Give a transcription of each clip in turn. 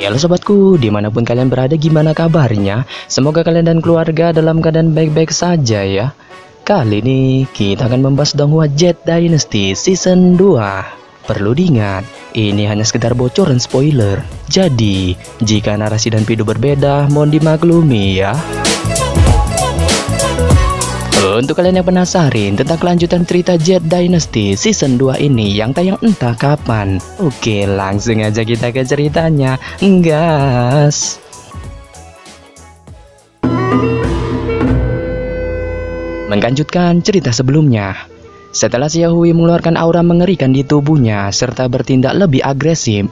Halo sobatku, dimanapun kalian berada, gimana kabarnya? Semoga kalian dan keluarga dalam keadaan baik-baik saja ya. Kali ini kita akan membahas Donghua Jet Dynasty Season 2. Perlu diingat, ini hanya sekedar bocoran spoiler. Jadi, jika narasi dan video berbeda, mohon dimaklumi ya. Untuk kalian yang penasaran tentang kelanjutan cerita Jet Dynasty Season 2 ini yang tayang entah kapan, oke, langsung aja kita ke ceritanya. Gas. Melanjutkan cerita sebelumnya. Setelah Xiaohui mengeluarkan aura mengerikan di tubuhnya serta bertindak lebih agresif,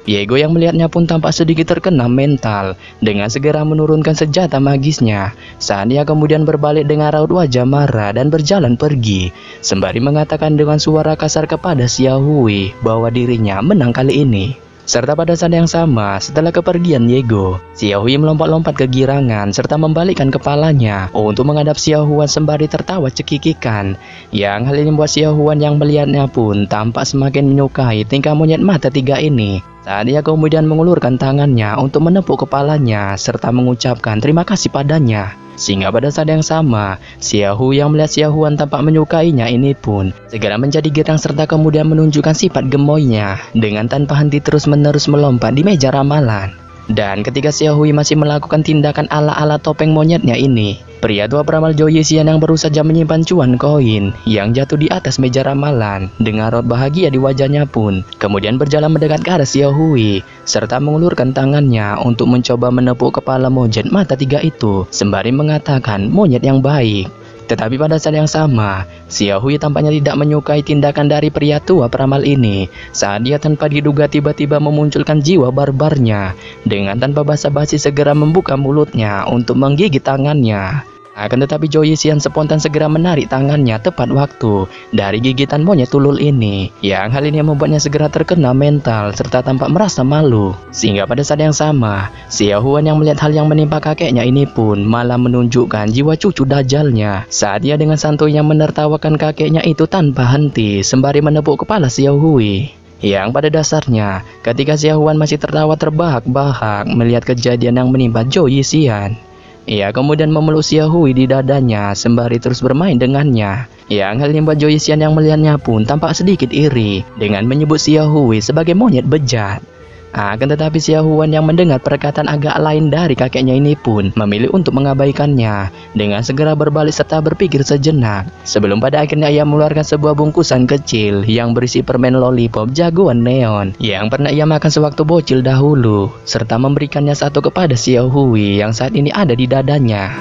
Diego yang melihatnya pun tampak sedikit terkena mental dengan segera menurunkan senjata magisnya. Saat dia kemudian berbalik dengan raut wajah marah dan berjalan pergi, sembari mengatakan dengan suara kasar kepada Xiaohui bahwa dirinya menang kali ini. Serta pada saat yang sama, setelah kepergian Diego, Xiaohui melompat-lompat kegirangan serta membalikkan kepalanya untuk menghadap Xiaohuan sembari tertawa cekikikan. Yang hal ini membuat Xiaohuan yang melihatnya pun tampak semakin menyukai tingkah monyet mata tiga ini. Saat dia kemudian mengulurkan tangannya untuk menepuk kepalanya serta mengucapkan terima kasih padanya. Sehingga pada saat yang sama, Xiaohui yang melihat Xiaohuan tampak menyukainya ini pun segera menjadi girang serta kemudian menunjukkan sifat gemoynya dengan tanpa henti terus-menerus melompat di meja ramalan. Dan ketika Xiaohui masih melakukan tindakan ala-ala topeng monyetnya ini, pria tua peramal Zhou Yixian yang baru saja menyimpan cuan koin yang jatuh di atas meja ramalan dengan raut bahagia di wajahnya pun kemudian berjalan mendekat ke arah Xiaohui serta mengulurkan tangannya untuk mencoba menepuk kepala monyet mata tiga itu sembari mengatakan monyet yang baik. Tetapi pada saat yang sama, Xiaohui tampaknya tidak menyukai tindakan dari pria tua peramal ini saat dia tanpa diduga tiba-tiba memunculkan jiwa barbarnya dengan tanpa basa-basi segera membuka mulutnya untuk menggigit tangannya. Akan tetapi Zhou Yixian spontan segera menarik tangannya tepat waktu dari gigitan monyet tulul ini, yang hal ini membuatnya segera terkena mental serta tampak merasa malu. Sehingga pada saat yang sama, Xiaohuan yang melihat hal yang menimpa kakeknya ini pun malah menunjukkan jiwa cucu dajalnya saat dia dengan santuinya menertawakan kakeknya itu tanpa henti sembari menepuk kepala Xiaohui. Yang pada dasarnya, ketika Xiaohuan masih tertawa terbahak-bahak melihat kejadian yang menimpa Zhou Yixian, ia kemudian memeluk Xiaohui di dadanya sembari terus bermain dengannya. Yang hal ini membuat Zhou Yixian yang melihatnya pun tampak sedikit iri dengan menyebut Xiaohui sebagai monyet bejat. Akan tetapi Xiaohuan yang mendengar perkataan agak lain dari kakeknya ini pun memilih untuk mengabaikannya dengan segera berbalik serta berpikir sejenak sebelum pada akhirnya ia mengeluarkan sebuah bungkusan kecil yang berisi permen lollipop jagoan neon yang pernah ia makan sewaktu bocil dahulu serta memberikannya satu kepada Xiaohui yang saat ini ada di dadanya.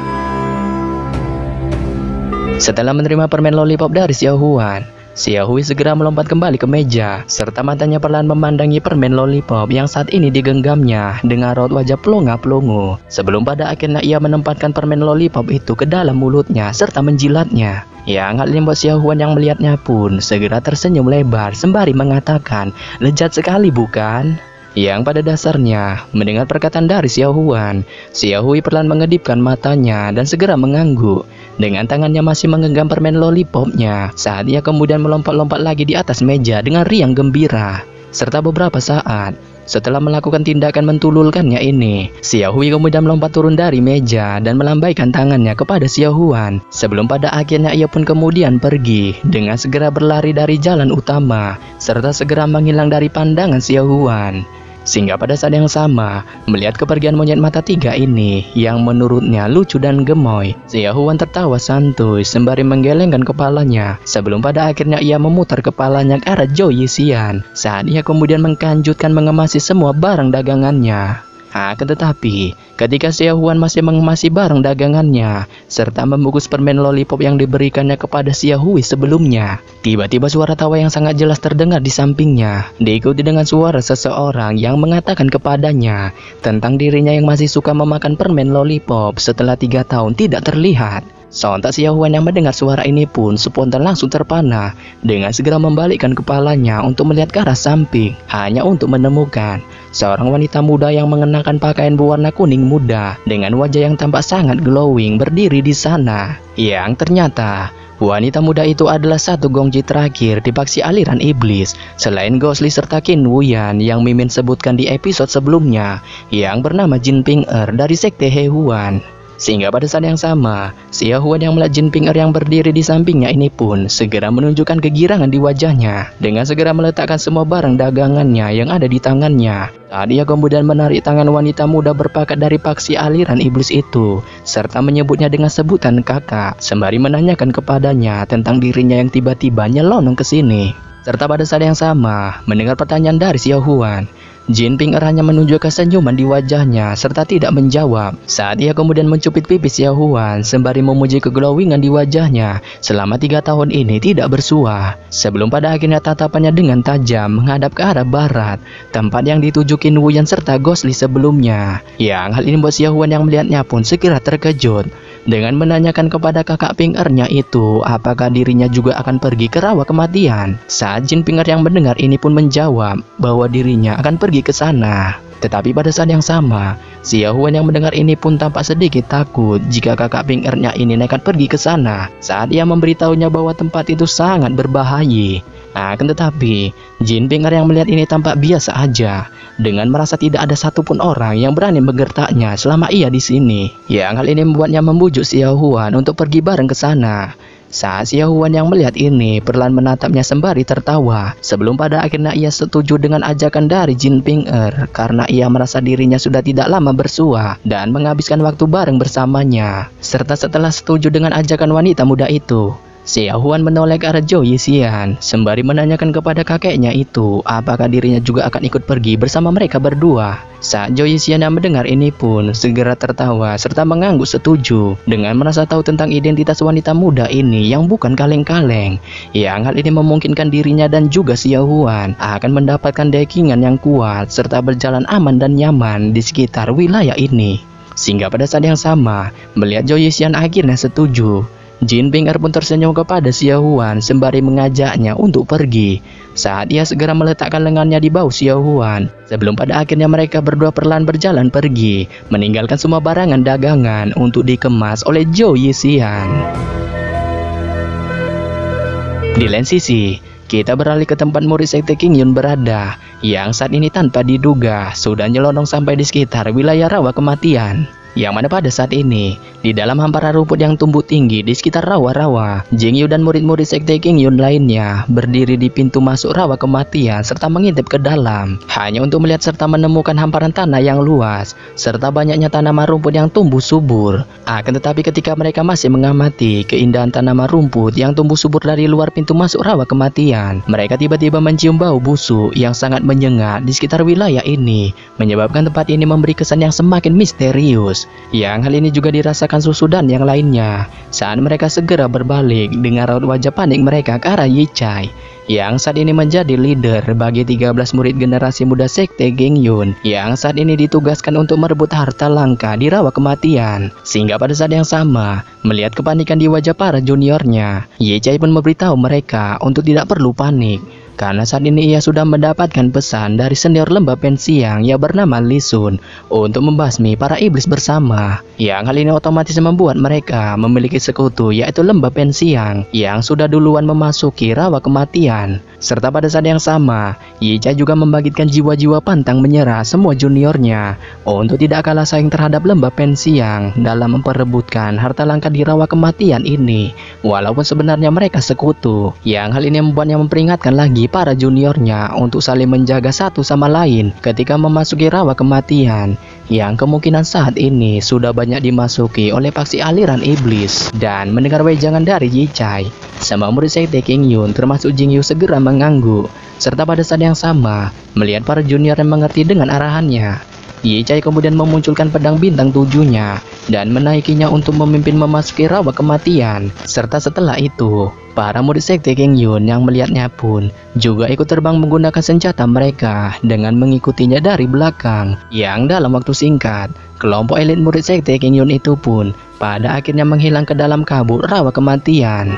Setelah menerima permen lollipop dari Xiaohuan, Xiaohui segera melompat kembali ke meja, serta matanya perlahan memandangi permen lollipop yang saat ini digenggamnya dengan raut wajah pelongo-pelongo. Sebelum pada akhirnya ia menempatkan permen lollipop itu ke dalam mulutnya serta menjilatnya. Yang hal ini membuat Xiaohuan yang melihatnya pun segera tersenyum lebar sembari mengatakan, lezat sekali bukan? Yang pada dasarnya, mendengar perkataan dari Xiaohuan, Xiaohui perlahan mengedipkan matanya dan segera mengangguk dengan tangannya masih menggenggam permen lollipopnya saat ia kemudian melompat-lompat lagi di atas meja dengan riang gembira. Serta beberapa saat setelah melakukan tindakan mentululkannya ini, Xiaohui kemudian melompat turun dari meja dan melambaikan tangannya kepada Xiaohuan sebelum pada akhirnya ia pun kemudian pergi dengan segera berlari dari jalan utama serta segera menghilang dari pandangan Xiaohuan. Sehingga pada saat yang sama, melihat kepergian monyet mata tiga ini yang menurutnya lucu dan gemoy, Xiaohuan tertawa santuy sembari menggelengkan kepalanya sebelum pada akhirnya ia memutar kepalanya ke arah Zhou Yixian saat ia kemudian mengkanjutkan mengemasi semua barang dagangannya. Akan tetapi, ketika Xiaohuan masih mengemasi barang dagangannya serta membungkus permen lollipop yang diberikannya kepada Xiaohui sebelumnya, tiba-tiba suara tawa yang sangat jelas terdengar di sampingnya, diikuti dengan suara seseorang yang mengatakan kepadanya tentang dirinya yang masih suka memakan permen lollipop setelah 3 tahun tidak terlihat. Sontak Xiaohuan yang mendengar suara ini pun spontan langsung terpana dengan segera membalikkan kepalanya untuk melihat ke arah samping hanya untuk menemukan seorang wanita muda yang mengenakan pakaian berwarna kuning muda dengan wajah yang tampak sangat glowing berdiri di sana, yang ternyata Wanita muda itu adalah satu gongji terakhir di paksi aliran iblis, selain Ghostly serta Qin Wuyan yang Mimin sebutkan di episode sebelumnya, yang bernama Jin Ping-er dari sekte Hehuan. Sehingga pada saat yang sama, Xia Huan yang melihat Jin Ping-er yang berdiri di sampingnya ini pun segera menunjukkan kegirangan di wajahnya dengan segera meletakkan semua barang dagangannya yang ada di tangannya. Saat ia kemudian menarik tangan wanita muda berpangkat dari paksi aliran iblis itu, serta menyebutnya dengan sebutan kakak, sembari menanyakan kepadanya tentang dirinya yang tiba-tiba nyelonong ke sini. Serta pada saat yang sama, mendengar pertanyaan dari Xia Huan, Jin Ping-er hanya menunjukkan senyuman di wajahnya serta tidak menjawab. Saat ia kemudian mencubit pipi Xia Huan sembari memuji keglowingan di wajahnya selama 3 tahun ini tidak bersuah. Sebelum pada akhirnya tatapannya dengan tajam menghadap ke arah barat, tempat yang dituju Qin Wuyan serta Ghostly sebelumnya. Yang hal ini membuat Xia Huan yang melihatnya pun segera terkejut dengan menanyakan kepada kakak Ping-ernya itu apakah dirinya juga akan pergi ke rawa kematian. Saat Jin Ping-er yang mendengar ini pun menjawab bahwa dirinya akan pergi ke sana. Tetapi pada saat yang sama, Xia Huan yang mendengar ini pun tampak sedikit takut jika kakak Ping-ernya ini nekat pergi ke sana saat ia memberitahunya bahwa tempat itu sangat berbahaya. Akan tetapi, Jin Ping-er yang melihat ini tampak biasa aja, dengan merasa tidak ada satupun orang yang berani menggertaknya selama ia di sini. Yang hal ini membuatnya membujuk Xia Huan untuk pergi bareng ke sana. Saat Xia Huan yang melihat ini perlahan menatapnya sembari tertawa, sebelum pada akhirnya ia setuju dengan ajakan dari Jin Ping-er karena ia merasa dirinya sudah tidak lama bersuah dan menghabiskan waktu bareng bersamanya. Serta setelah setuju dengan ajakan wanita muda itu, Xia Huan menoleh ke arah Zhou Yixian sembari menanyakan kepada kakeknya itu apakah dirinya juga akan ikut pergi bersama mereka berdua. Saat Zhou Yixian yang mendengar ini pun segera tertawa serta mengangguk setuju dengan merasa tahu tentang identitas wanita muda ini yang bukan kaleng-kaleng. Yang hal ini memungkinkan dirinya dan juga Xia Huan akan mendapatkan dekingan yang kuat serta berjalan aman dan nyaman di sekitar wilayah ini. Sehingga pada saat yang sama, melihat Zhou Yixian akhirnya setuju, Jin Ping-er pun tersenyum kepada Xia Huan sembari mengajaknya untuk pergi. Saat ia segera meletakkan lengannya di bahu Xia Huan, sebelum pada akhirnya mereka berdua perlahan berjalan pergi, meninggalkan semua barangan dagangan untuk dikemas oleh Zhou Yixian. Di lain sisi, kita beralih ke tempat murid sekte King Yun berada, yang saat ini tanpa diduga sudah nyelonong sampai di sekitar wilayah rawa kematian. Yang mana pada saat ini, di dalam hamparan rumput yang tumbuh tinggi di sekitar rawa-rawa, Jing Yu dan murid-murid sekte King Yun lainnya berdiri di pintu masuk rawa kematian serta mengintip ke dalam, hanya untuk melihat serta menemukan hamparan tanah yang luas, serta banyaknya tanaman rumput yang tumbuh subur. Akan tetapi ketika mereka masih mengamati keindahan tanaman rumput yang tumbuh subur dari luar pintu masuk rawa kematian, mereka tiba-tiba mencium bau busuk yang sangat menyengat di sekitar wilayah ini, menyebabkan tempat ini memberi kesan yang semakin misterius. Yang hal ini juga dirasakan Susu dan yang lainnya saat mereka segera berbalik dengan raut wajah panik mereka ke arah Yi Chai, yang saat ini menjadi leader bagi 13 murid generasi muda sekte King Yun yang saat ini ditugaskan untuk merebut harta langka di rawa kematian. Sehingga pada saat yang sama, melihat kepanikan di wajah para juniornya, Yi Chai pun memberitahu mereka untuk tidak perlu panik, karena saat ini ia sudah mendapatkan pesan dari senior lembah pensiang yang bernama Li Sun untuk membasmi para iblis bersama. Yang hal ini otomatis membuat mereka memiliki sekutu, yaitu lembah pensiang yang sudah duluan memasuki rawa kematian. Serta pada saat yang sama, Yi Chai juga membangkitkan jiwa-jiwa pantang menyerah semua juniornya untuk tidak kalah saing terhadap lembah pensiang dalam memperebutkan harta langka di rawa kematian ini, walaupun sebenarnya mereka sekutu. Yang hal ini membuatnya memperingatkan lagi para juniornya untuk saling menjaga satu sama lain ketika memasuki rawa kematian, yang kemungkinan saat ini sudah banyak dimasuki oleh paksi aliran iblis. Dan mendengar wejangan dari Yi Chai, semua murid sekte King Yun termasuk Jing Yu segera mengangguk, serta pada saat yang sama melihat para junior yang mengerti dengan arahannya, Yi Chai kemudian memunculkan pedang bintang 7-nya dan menaikinya untuk memimpin memasuki rawa kematian. Serta setelah itu, para murid sekte King Yun yang melihatnya pun juga ikut terbang menggunakan senjata mereka dengan mengikutinya dari belakang. Yang dalam waktu singkat, kelompok elit murid sekte King Yun itu pun pada akhirnya menghilang ke dalam kabut rawa kematian.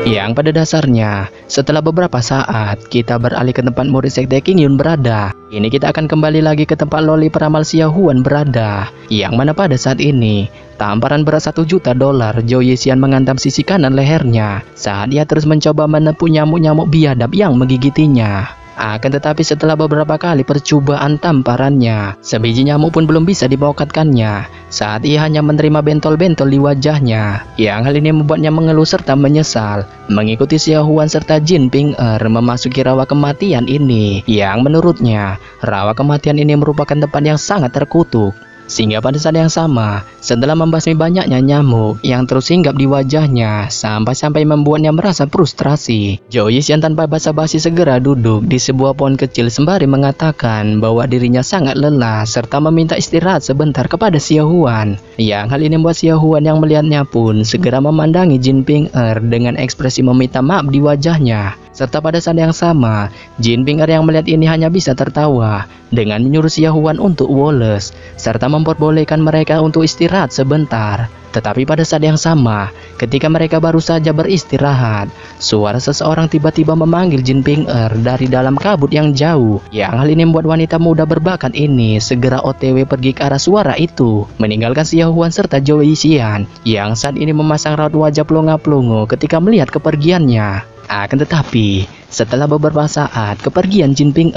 Yang pada dasarnya, setelah beberapa saat, kita beralih ke tempat murid sekte King Yun berada. Ini kita akan kembali lagi ke tempat Loli peramal Xiao Huan berada. Yang mana pada saat ini, tamparan berat $1 juta, Zhou Yixian mengantam sisi kanan lehernya saat ia terus mencoba menepu nyamuk-nyamuk biadab yang menggigitinya. Akan tetapi setelah beberapa kali percobaan tamparannya, sebiji nyamuk pun belum bisa dibokatkannya saat ia hanya menerima bentol-bentol di wajahnya. Yang hal ini membuatnya mengeluh serta menyesal mengikuti Xiao Huan serta Jin Ping memasuki rawa kematian ini, yang menurutnya rawa kematian ini merupakan tempat yang sangat terkutuk. Sehingga pada saat yang sama, setelah membasmi banyaknya nyamuk yang terus hinggap di wajahnya sampai-sampai membuatnya merasa frustrasi, Zhou Yixian tanpa basa-basi segera duduk di sebuah pohon kecil sembari mengatakan bahwa dirinya sangat lelah serta meminta istirahat sebentar kepada Xiao Huan. Yang hal ini membuat Xiao Huan yang melihatnya pun segera memandangi Jin Ping dengan ekspresi meminta maaf di wajahnya. Serta pada saat yang sama, Jin Ping yang melihat ini hanya bisa tertawa dengan menyuruh Xiao Huan untuk woles serta memperbolehkan mereka untuk istirahat sebentar. Tetapi pada saat yang sama, ketika mereka baru saja beristirahat, suara seseorang tiba-tiba memanggil Jin Ping dari dalam kabut yang jauh. Yang hal ini membuat wanita muda berbakat ini segera OTW pergi ke arah suara itu, meninggalkan Xiao Huan serta Zhou Yixian yang saat ini memasang raut wajah pelongo-pelongo ketika melihat kepergiannya. Akan tetapi, setelah beberapa saat kepergian Jin Ping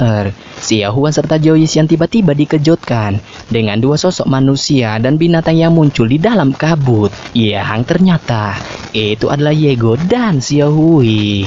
Xiao Huan serta Zhou Yixian tiba-tiba dikejutkan dengan dua sosok manusia dan binatang yang muncul di dalam kabut. Yang ternyata itu adalah Ye Gou dan Xiao Hui.